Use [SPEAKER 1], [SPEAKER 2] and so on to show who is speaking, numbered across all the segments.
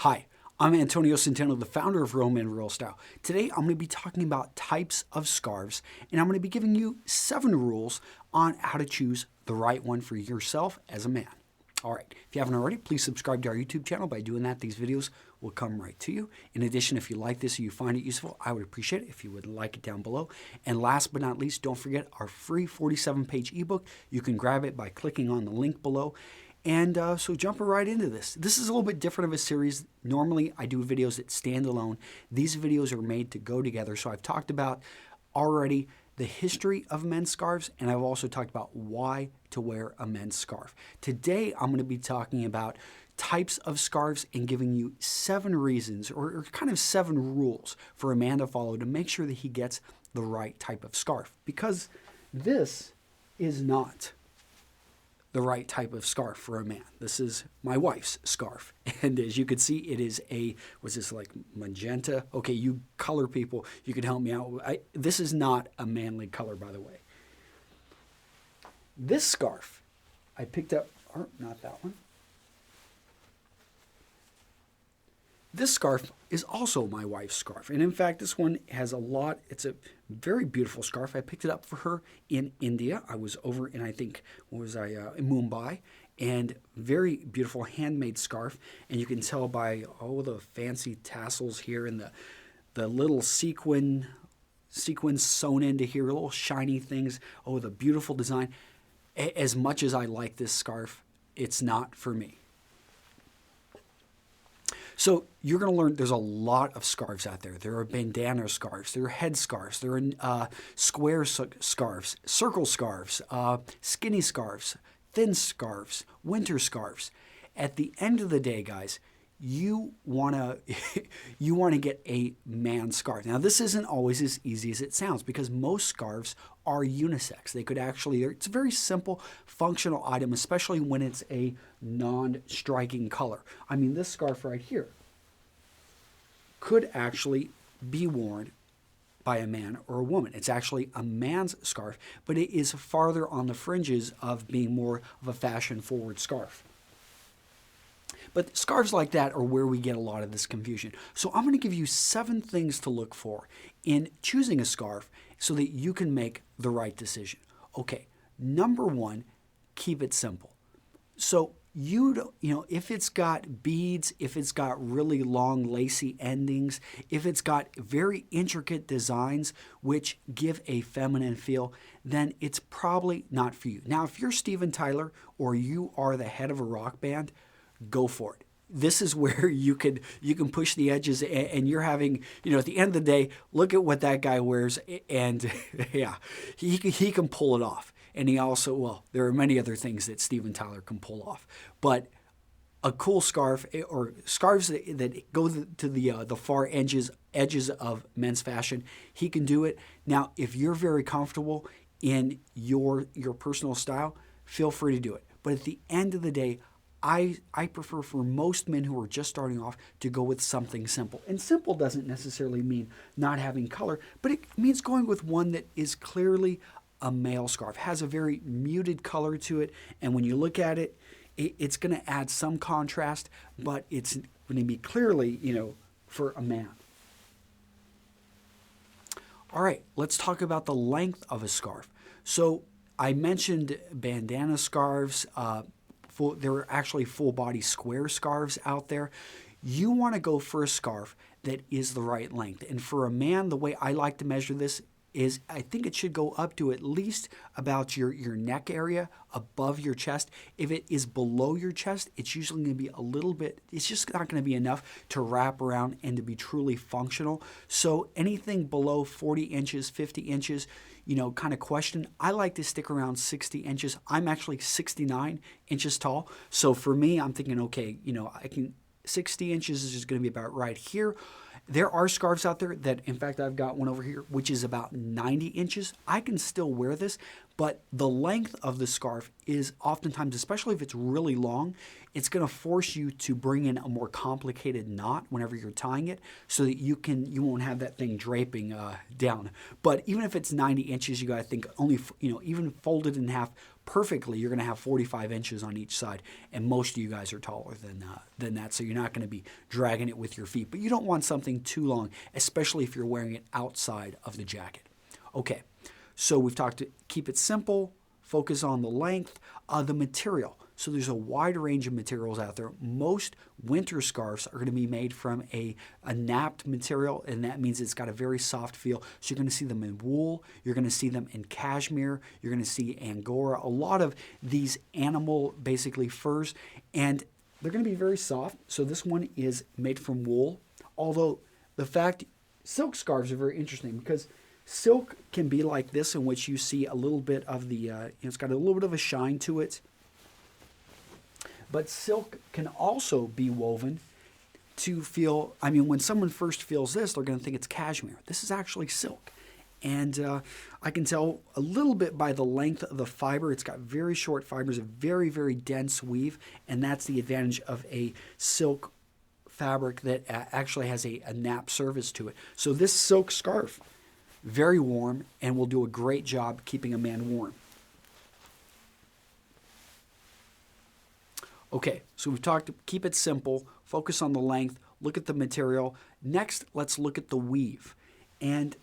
[SPEAKER 1] Hi, I'm Antonio Centeno, the founder of Real Men Real Style. Today I'm going to be talking about types of scarves, and I'm going to be giving you 7 rules on how to choose the right one for yourself as a man. All right, if you haven't already, please subscribe to our YouTube channel. By doing that, these videos will come right to you. In addition, if you like this or you find it useful, I would appreciate it if you would like it down below. And last but not least, don't forget our free 47-page ebook. You can grab it by clicking on the link below. And so jumping right into this. This is a little bit different of a series. Normally, I do videos that stand alone. These videos are made to go together. So I've talked about already the history of men's scarves, and I've also talked about why to wear a men's scarf. Today, I'm going to be talking about types of scarves and giving you 7 reasons or kind of 7 rules for a man to follow to make sure that he gets the right type of scarf. Because this is not the right type of scarf for a man. This is my wife's scarf. And as you can see, it is was this like magenta? Okay, you color people, you can help me out. This is not a manly color, by the way. This scarf, I picked up, or not that one. This scarf is also my wife's scarf. And in fact, this one has a lot. It's a very beautiful scarf. I picked it up for her in India. I was over in, I think, in Mumbai. And very beautiful handmade scarf. And you can tell by all the fancy tassels here and the little sequins sewn into here, little shiny things. Oh, the beautiful design. As much as I like this scarf, it's not for me. So you're going to learn there's a lot of scarves out there. There are bandana scarves, there are head scarves, there are square scarves, circle scarves, skinny scarves, thin scarves, winter scarves. At the end of the day, guys, you want to get a man's scarf. Now, this isn't always as easy as it sounds because most scarves are unisex. They could actually, it's a very simple functional item, especially when it's a non-striking color. I mean, this scarf right here could actually be worn by a man or a woman. It's actually a man's scarf, but it is farther on the fringes of being more of a fashion-forward scarf. But scarves like that are where we get a lot of this confusion. So I'm going to give you 7 things to look for in choosing a scarf so that you can make the right decision. Okay, number 1, keep it simple. So if it's got beads, if it's got really long lacy endings, if it's got very intricate designs which give a feminine feel, then it's probably not for you. Now, if you're Steven Tyler or you are the head of a rock band, go for it. This is where you can push the edges, and you're having, at the end of the day, look at what that guy wears, and yeah, he can pull it off. And he also, well, there are many other things that Steven Tyler can pull off, but a cool scarf or scarves that go to the far edges of men's fashion, he can do it. Now, if you're very comfortable in your personal style, feel free to do it. But at the end of the day, I prefer for most men who are just starting off to go with something simple. And simple doesn't necessarily mean not having color, but it means going with one that is clearly a male scarf, has a very muted color to it. And when you look at it, it's going to add some contrast, but it's going to be clearly, for a man. All right, let's talk about the length of a scarf. So I mentioned bandana scarves. There are actually full-body square scarves out there. You want to go for a scarf that is the right length. And for a man, the way I like to measure this is I think it should go up to at least about your neck area, above your chest. If it is below your chest, it's usually going to be a little bit, it's just not going to be enough to wrap around and to be truly functional. So anything below 40 inches, 50 inches, kind of question. I like to stick around 60 inches. I'm actually 69 inches tall. So for me, I'm thinking, okay, 60 inches is just going to be about right here. There are scarves out there that, in fact, I've got one over here, which is about 90 inches. I can still wear this, but the length of the scarf is oftentimes, especially if it's really long, it's going to force you to bring in a more complicated knot whenever you're tying it so that you won't have that thing draping down. But even if it's 90 inches, you got to think only, even folded in half, perfectly, you're going to have 45 inches on each side, and most of you guys are taller than that, so you're not going to be dragging it with your feet. But you don't want something too long, especially if you're wearing it outside of the jacket. Okay, so we've talked to keep it simple, focus on the length, the material. So there's a wide range of materials out there. Most winter scarves are going to be made from a napped material, and that means it's got a very soft feel. So you're going to see them in wool, you're going to see them in cashmere, you're going to see Angora, a lot of these animal, basically furs, and they're going to be very soft. So this one is made from wool, although silk scarves are very interesting because silk can be like this, in which you see a little bit of the, it's got a little bit of a shine to it. But silk can also be woven to feel, when someone first feels this, they're going to think it's cashmere. This is actually silk. And I can tell a little bit by the length of the fiber. It's got very short fibers, a very, very dense weave, and that's the advantage of a silk fabric that actually has a nap surface to it. So this silk scarf, very warm, and will do a great job keeping a man warm. Okay, so we've talked, keep it simple, focus on the length, look at the material. Next, let's look at the weave. And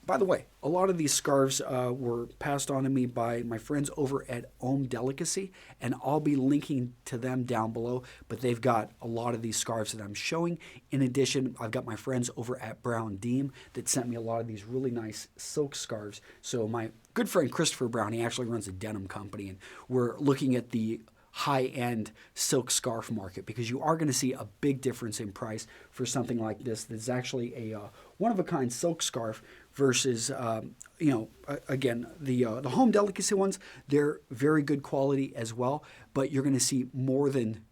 [SPEAKER 1] by the way, a lot of these scarves were passed on to me by my friends over at Ohm Delicacy, and I'll be linking to them down below, but they've got a lot of these scarves that I'm showing. In addition, I've got my friends over at Brown Deem that sent me a lot of these really nice silk scarves. So my good friend Christopher Brown, he actually runs a denim company, and we're looking at the high-end silk scarf market because you are going to see a big difference in price for something like this. That's actually a one-of-a-kind silk scarf versus, again, the Home Delicacy ones. They're very good quality as well, but you're going to see more than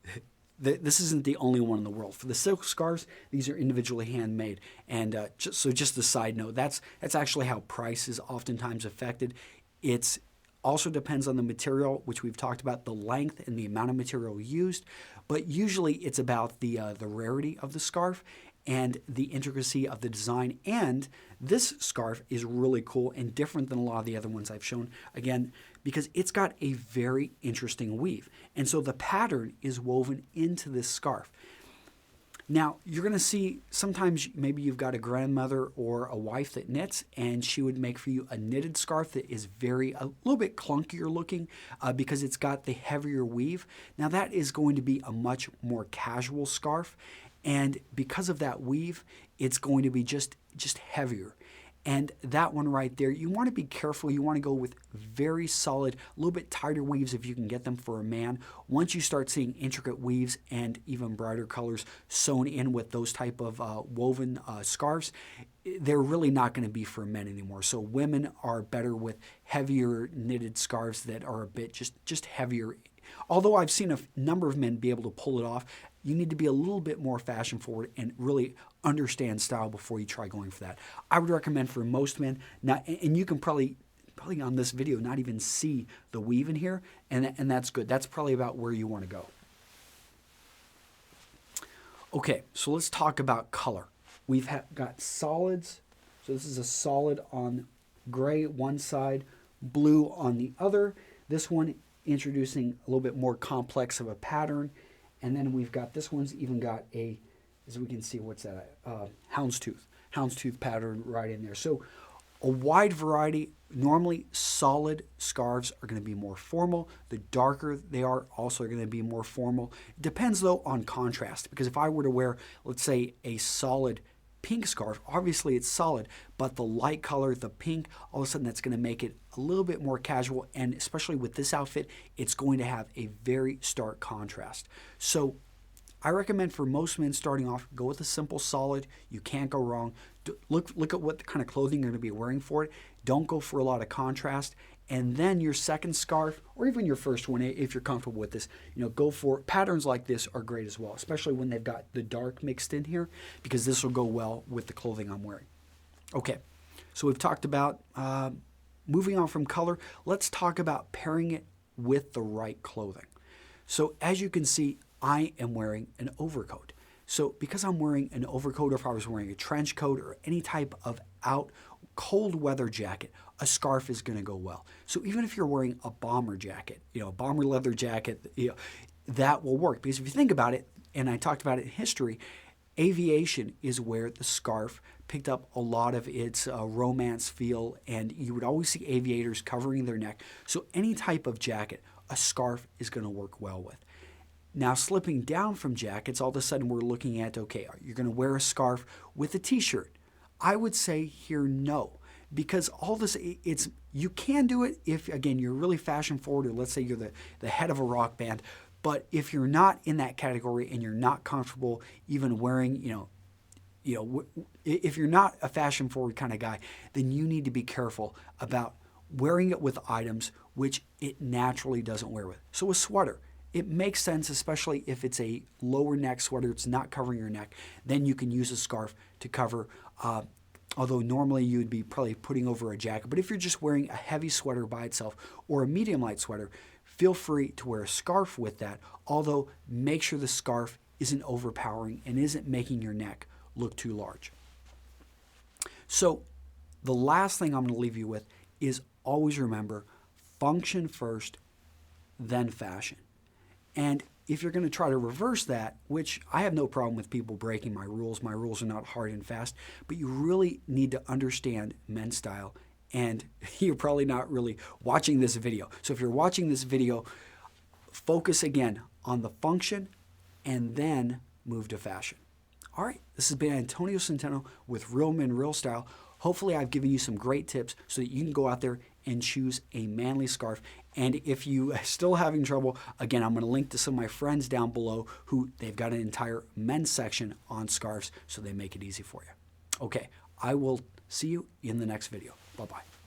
[SPEAKER 1] this isn't the only one in the world. For the silk scarves, these are individually handmade. And just a side note, that's actually how price is oftentimes affected. It's also depends on the material, which we've talked about, the length and the amount of material used. But usually it's about the rarity of the scarf and the intricacy of the design. And this scarf is really cool and different than a lot of the other ones I've shown, again, because it's got a very interesting weave. And so the pattern is woven into this scarf. Now, you're going to see sometimes maybe you've got a grandmother or a wife that knits, and she would make for you a knitted scarf that is a little bit clunkier looking because it's got the heavier weave. Now, that is going to be a much more casual scarf, and because of that weave, it's going to be just heavier. And that one right there, you want to be careful. You want to go with very solid, a little bit tighter weaves if you can get them for a man. Once you start seeing intricate weaves and even brighter colors sewn in with those type of woven scarves, they're really not going to be for men anymore. So women are better with heavier knitted scarves that are a bit just heavier. Although I've seen a number of men be able to pull it off, you need to be a little bit more fashion forward and really understand style before you try going for that. I would recommend for most men, and you can probably on this video not even see the weave in here, and that's good. That's probably about where you want to go. Okay, so let's talk about color. We've got solids. So this is a solid on gray one side, blue on the other. This one introducing a little bit more complex of a pattern. And then we've got, this one's even got as we can see, what's that? Houndstooth pattern right in there. So a wide variety. Normally solid scarves are going to be more formal. The darker they are also going to be more formal. It depends though on contrast, because if I were to wear, let's say, a solid pink scarf, obviously it's solid, but the light color, the pink, all of a sudden that's going to make it a little bit more casual, and especially with this outfit, it's going to have a very stark contrast. So I recommend for most men starting off, go with a simple solid. You can't go wrong. Look at what kind of clothing you're going to be wearing for it. Don't go for a lot of contrast. And then your second scarf, or even your first one, if you're comfortable with this, go for patterns like this are great as well, especially when they've got the dark mixed in here, because this will go well with the clothing I'm wearing. Okay, so we've talked about moving on from color. Let's talk about pairing it with the right clothing. So as you can see, I am wearing an overcoat. So because I'm wearing an overcoat, or if I was wearing a trench coat or any type of cold weather jacket, a scarf is going to go well. So even if you're wearing a bomber jacket, a bomber leather jacket, that will work. Because if you think about it, and I talked about it in history, aviation is where the scarf picked up a lot of its romance feel, and you would always see aviators covering their neck. So any type of jacket, a scarf is going to work well with. Now, slipping down from jackets, all of a sudden we're looking at, okay, you're going to wear a scarf with a t-shirt. I would say here no, because all this, you can do it if, again, you're really fashion forward, or let's say you're the head of a rock band. But if you're not in that category and you're not comfortable even wearing, if you're not a fashion forward kind of guy, then you need to be careful about wearing it with items which it naturally doesn't wear with. So a sweater, it makes sense, especially if it's a lower neck sweater, it's not covering your neck, then you can use a scarf to cover, although normally you would be probably putting over a jacket. But if you're just wearing a heavy sweater by itself or a medium light sweater, feel free to wear a scarf with that, although make sure the scarf isn't overpowering and isn't making your neck look too large. So the last thing I'm going to leave you with is always remember, function first, then fashion. And if you're going to try to reverse that, which I have no problem with people breaking my rules are not hard and fast, but you really need to understand men's style, and you're probably not really watching this video. So if you're watching this video, focus again on the function and then move to fashion. All right, this has been Antonio Centeno with Real Men, Real Style. Hopefully I've given you some great tips so that you can go out there and choose a manly scarf. And if you are still having trouble, again, I'm going to link to some of my friends down below who they've got an entire men's section on scarves, so they make it easy for you. Okay, I will see you in the next video. Bye-bye.